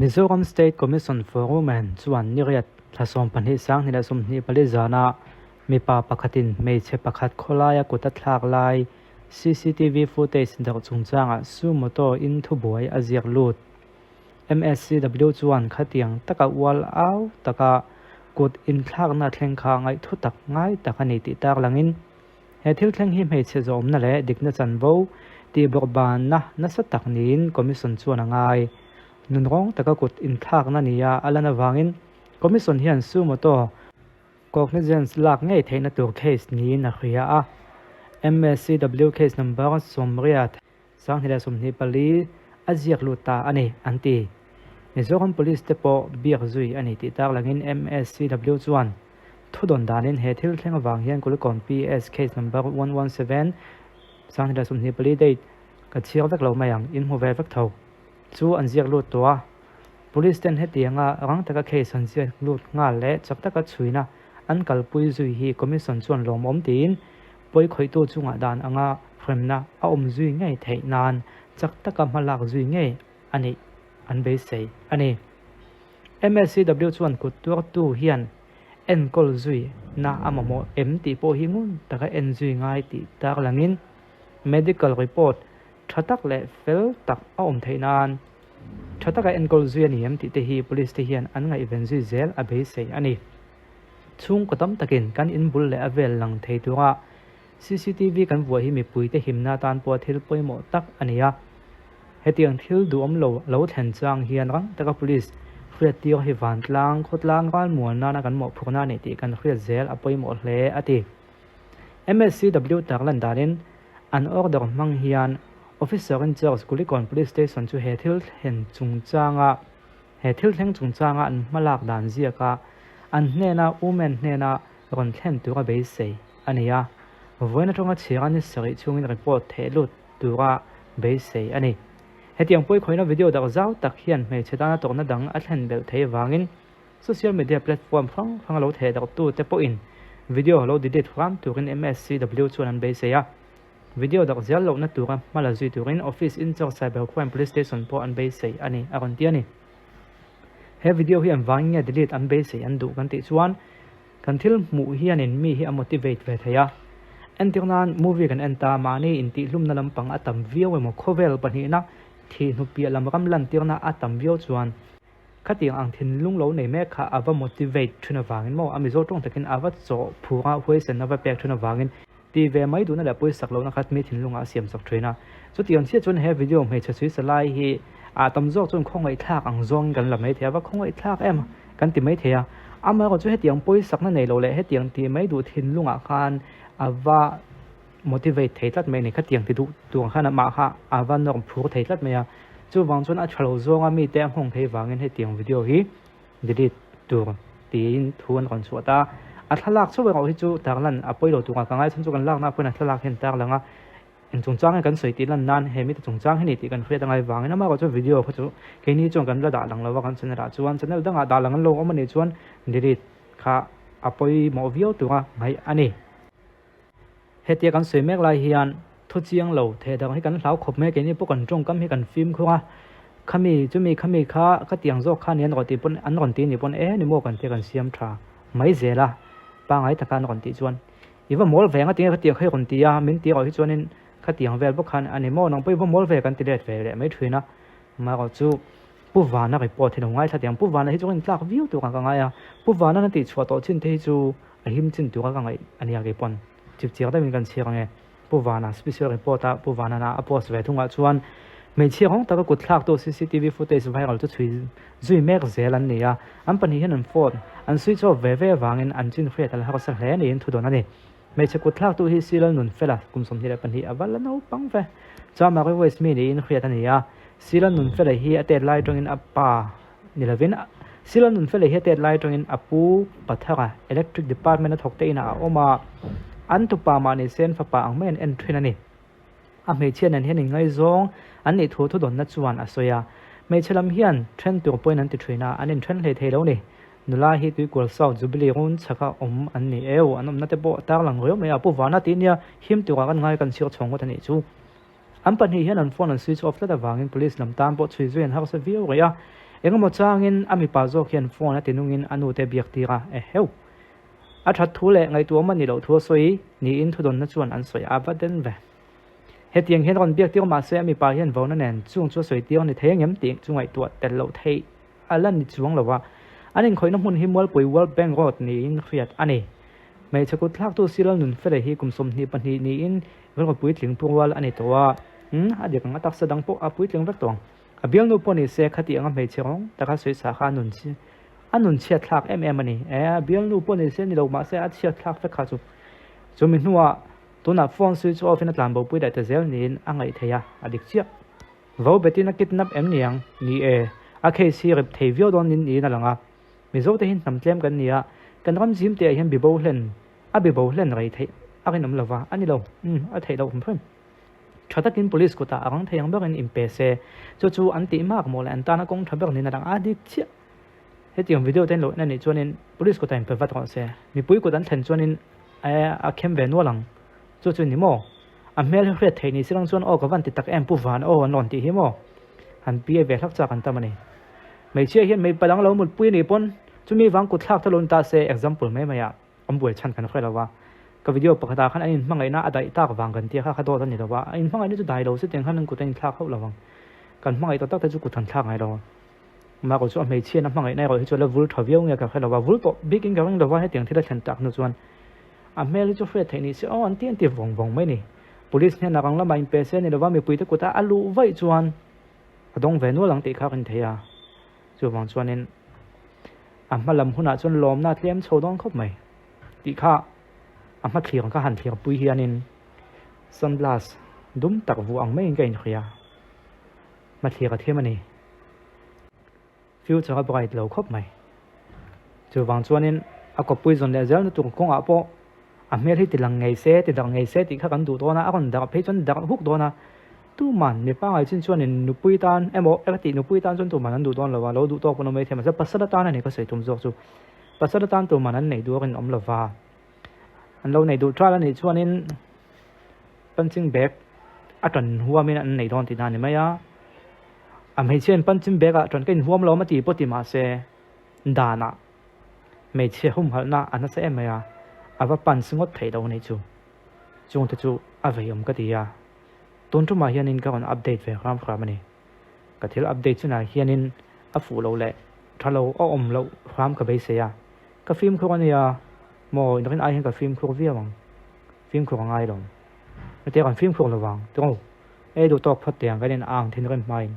Mizoram State Commission for Women chuan niriat thlasom pahnih sang hila som hnih pali zana mipa pakhatin meiche pakhat kholaya kuta thlak lai CCTV footage dar chungchanga sumoto in thubuai aziak lut MSCW chuan khatiang taka wal aw taka kut in thlak na thlengkha ngai thutak ngai takani ti tak langin he thil thleng hi meiche zom na le dikna chanvo ti borban na satak nin commission chuan angai nunrong taka kut in thak na niya alana wangin commission hian sumoto cognizance lak ngei theina tur case ni na khria a MSCW case number somriat sanghila somni pali aziak luta ani anti Mizoram police tepo biak zui ani ti tak langin MSCW chuan thudon danin he thil thleng awang hian kulikon PS case number 117 sanghila somni pali date ka chiar vek lo mayang in hu ve vek tho chu an ziak lut to police ten hetianga rang taka case an ziak lut nga le chak taka chuina an kalpui zui hi commission chuan lom om tin poi khoi tu chunga dan anga fremna a om zui ngai thei nan chak taka malak zui nge ani an be sei ani MSCW chuan kutur tu hian en kol zui na amamo MT po hingun taka en zui ngai ti tak langin medical report thatak le fel tak a om thei nan thataka en kol zui ani MT te hi police te hian an ngai event zui zel a be sei ani chung kotam takin kan in bul le avel lang thei tura CCTV kan vuah hi mi pui te himna tan po thil poimo tak ania hetiang thil du om lo thlen chang hian rang taka police khriat tir hi van tlang khotlang ral muan na kan mo phurna ne ti kan khriat zel a poimo hle ati MSCW taklan darin an order mang hian officer in charge kulikon police station chu he thil hen chungchanga he thil thleng chungchanga an malak dan ziaka an hnena women hnena ron thlen tura be sei ania voina tonga chirani sari chungin report thelut tura be sei ani hetiang poi khoina video dak zau tak hian me chetana torna dang a thlen bel thei wangin social media platform phang lo the dak tu te po in video lo didit ram turin MSCW chuan an be sei a video dak zial lo na tura mala zui turin office in charge cyber crime police station po an be sei ani aron tiani he video hi an wangya delete an be sei an du kan ti chuan kan thil mu hian in mi hi a motivate ve theya entirnan movie kan enta mani inti lumna lampang atam view emo khovel pani na thi nu pia lam ram lan tirna atam view chuan khatiang ang thin lung lo nei me kha ava motivate thuna wangin mo amizo tong takin ava cho phura huisen ava pek thuna wangin ti ve mai du na la poi sak lo na khat mi thin lunga siam sak threina chu tiang che chun he video me chachui salai hi atam zo chun khongai thak ang zong kan la mai thia wa khongai thak em kan ti mai thia ama ko chu he tiang poi sak na nei lo le he tiang ti mai du thin lunga khan ava motivate thei tlat mai ni khatiang ti du tuang khana ma kha ava nok phur thei tlat mai chu wang chun a thalo zonga mi te hong thei wangin he tiang video hi delete tur tin thuan kon chuata a thalak chu we hi chu taklan a poilo tunga kangai chun chu kan lak na pona thalak hen tak langa in chungchang kan soi ti lan nan he mi chungchang he ni ti kan khre tangai wangin ma ko chu video chu ke ni chong kan la da lang lo kan chen ra chuan channel danga da lang lo om ni chuan delete kha apoi mo video tunga ngai ani hetia kan soi mek lai hian thu chiang lo the dang hi kan hlau khop me ke ni pu kan tong kam hi kan film khuwa khami kha tiang zo kha nian ro ti pon an ron ti ni pon ni mo kan te kan siam tha mai zela pa ngai takan ron ti chuan iwa mol ve nga ti kha ti khai ron ti ya min ti ro hi chuanin kha tiang vel bo khan ani mo nang poi bo mol ve kan ti let ve le mai thuina ma ro chu puwana report hin ngai tha tiang puwana hi chuan tlak view tu ka ngai ya puwana na ti chwa to chin te chu a him chin tu ka ngai ania ge pon chip chiar da min kan chiar nge puwana special reporter puwana na apos ve thunga chuan me chi hong ta ko thlak to CCTV footage viral to chui zui mek zelan nia am pani hian an phone an switch off ve wangin an chin khre tal ha sa hle ni in thudon ani me che ko thlak to hi silal nun fela kum som hira pani awal no pang ve chama ko wes mi ni in khre tania silal nun fela hi ate lai tong in apa nilavin silal nun fela hi ate lai tong in apu pathara electric department thokte ina oma an tu pa ma ni sen fa pa ang men en thina ni a me chen an hian ngai zong an ni thu don na chuan asoya me chelam hian thren tur point an ti thina an in thren hle thei lo ni nula hi tu kol sau jubilee ron chaka om an ni eo anom na te bo tar lang ro me apu wana ti nia him tu kan ngai kan sir chong ko thani chu an pan hi hian an phone an switch off la da wangin police lam tam bo chui zuin har sa view ria engemaw changin ami pa zawk hian phone a tinungin anu te biak tira heu a that thu le ngai tu mani lo thu soi ni in thu don na chuan an soi avaden ve hetiang hian ron biak tir ma se ami pa hian vona nen chung chu soi tir ni thengem ting chungai tu tel lo thei alan ni chuang lawa anin khoina mun himwal pui world bank road ni in fiat ani mai chaku thlak tu siral nun fere hi kumsom ni pani ni in vel pui tling purwal ani towa adik nga tak sadang po apui tling vek tong abial no poni se khati anga mai cherong taka soi sa kha nun chi anun chia thlak ani abial no poni se ni lo ma se a chia thlak fe kha chu chumin nuwa tuna phone switch off in atlan bo pui da te zel nin angai theya adik chia vo betina kidnap em niang ni a case rep thei vio don nin ni na langa mi zo te hin nam tlem kan nia kan ram jim te hian bibo hlen a bibo hlen rai thei akin om lova ani lo a thei lo phim thatakin police ko ta arang theyang berin impe se chu anti mak mol an ta na kong thaber ni na dang adik chia hetiam video ten lo na ni chuanin police ko ta impe vat ron se mi pui ko dan thlen chuanin a khem ve no lang chu ni mo a mel hre thei ni sirang chuan o ka van ti tak em pu van o non ti hi mo han pi ve thak cha kan ta mani mai chia hian mai palang lo mul pui ni pon chumi wang ku thlak thalon ta se example mai maya ambuai chan kan khrelawa ka video pakhata khan anin mangai na adai tak wang kan tia kha do tan ni dawa in mangai ni chu dai lo se teng khan ku ten thlak ho lawang kan mangai to tak ta chu ku than thlak ngai lo ma ko chu mai chia na mangai nai ro hi chu la vul thaviau nge ka khrelawa vul to big in gawang dawa he teng thila than tak nu chuan a mel chu fre theini se on tian ti vong mai ni police ne na rang la mai pe se ni dawa mi pui te ku ta alu vai chuan adong ve nu lang ti kha kan theya chu wang chuanin amma lam huna chun lom na tlem chodong khop mai ti kha amma thliang ka han thliang pui hianin sunblast dum tak vu ang mai ngai khia ma thlia ka themani future bright lo khop mai chu wang chuanin a ko pui zon le zel na tu kong a po a mer hi tilang ngai se ti dang ngai se ti kha kan du to na a kon da phe chon da huk do na tu man ni pa ngai chin chuanin nu pui tan emo ekati nu pui tan chon tu man an du don lawa lo du to ko no mai thema sa pasada tan ani ka sei tum jok chu pasada tan tu man an nei du rin om lawa an lo nei du tra ni chuanin punching bag aton huwa min an nei don ti na ni maya am hei chen punching bag a ton ken huam lo ma ti poti ma se dana mei che hum hal na an se maya ava pan singot thei do nei chu chung te chu avei ka ti ya ton tu ma hianin ka on update ve ram mani ka thil update chuna hianin a fu lo le thalo o om lo ram ka be se ya ka film kho ania mo in ai hen ka film kho via wang film kho ngai dom te kan film kho lo wang to e do tok phat tiang ka nen ang thin ren mai